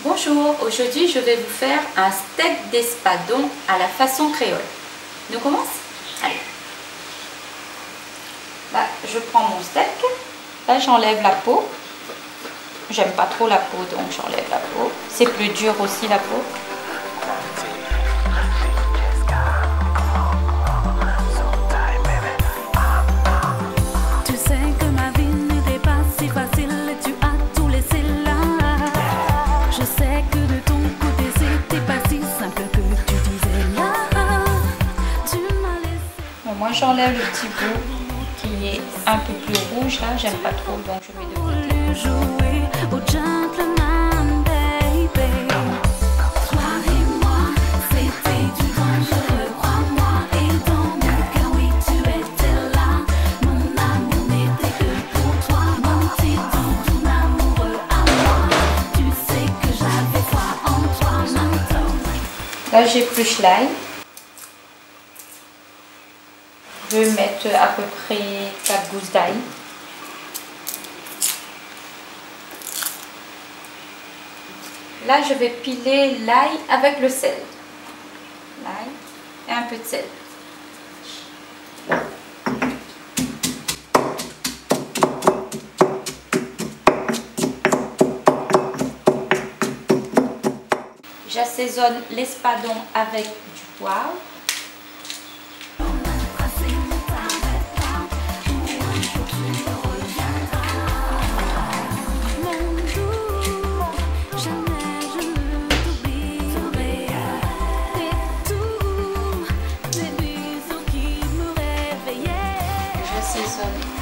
Bonjour, aujourd'hui je vais vous faire un steak d'espadon à la façon créole. On commence? Allez. Là, je prends mon steak. Là, j'enlève la peau. J'aime pas trop la peau, donc j'enlève la peau. C'est plus dur aussi la peau. Moi j'enlève le petit bout qui est un peu plus rouge là, j'aime pas trop, donc je mets de côté. Là j'épluche l'ail. Je vais mettre à peu près 4 gousses d'ail. Là, je vais piler l'ail avec le sel. L'ail et un peu de sel. J'assaisonne l'espadon avec du poivre.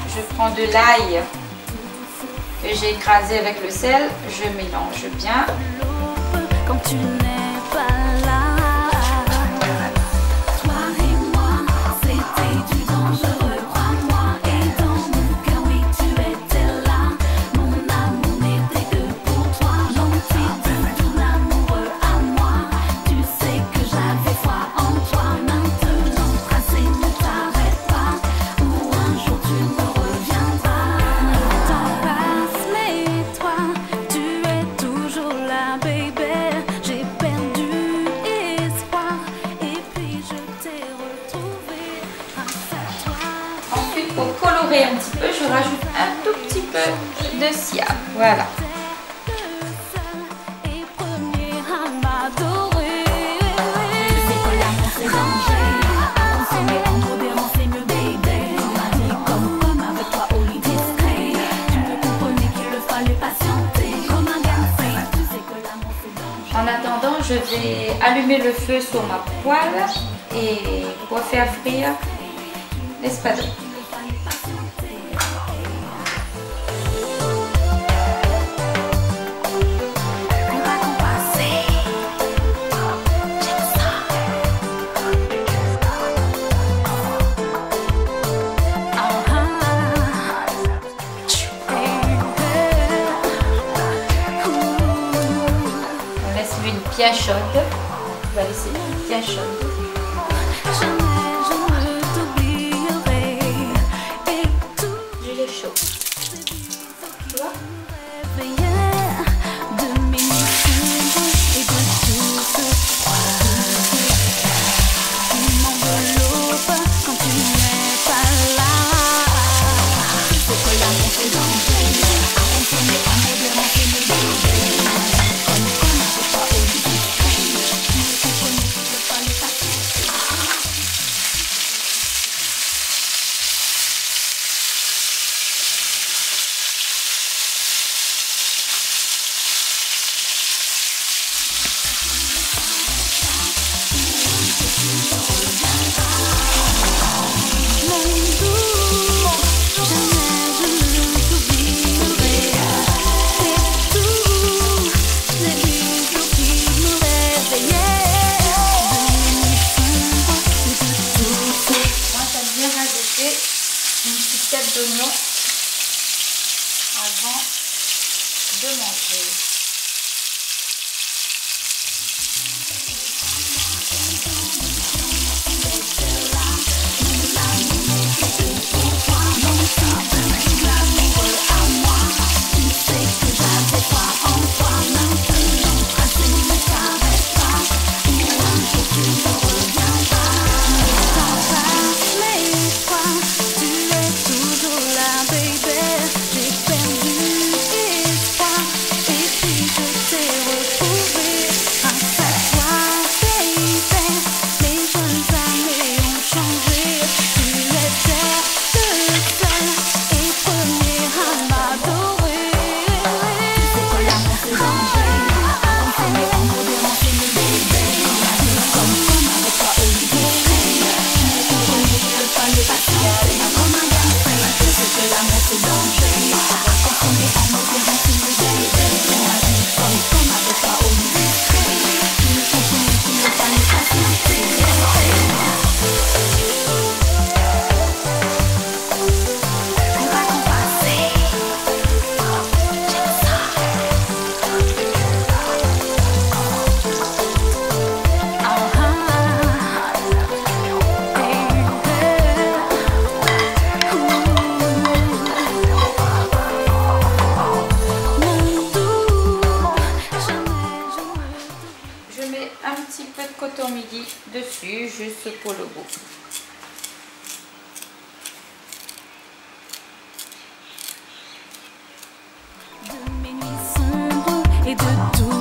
Je prends de l'ail que j'ai écrasé avec le sel, je mélange bien. Quand tu n'es pas là, toi et moi, c'était du dangereux, crois-moi, et dans mon cœur, oui, tu étais là. Mon amour n'était que pour toi, gentil, tout l'amoureux à moi. Tu sais que j'avais foi en toi, maintenant, tracé, ne t'arrête pas, ou un jour tu me reviendras. Le temps passe, mais toi, tu es toujours là, baby. Pour colorer un petit peu, je rajoute un tout petit peu de siap. Voilà. En attendant, je vais allumer le feu sur ma poêle et pour faire frire l'espadon. Bien chaude, on va laisser bien chaude. L'huile est chaude, tu vois? Une petite tête d'oignon avant de manger. Tu sais que j'avais foi en toi, maintenant mis dessus juste pour le goût. De mes nuits sombres et de tout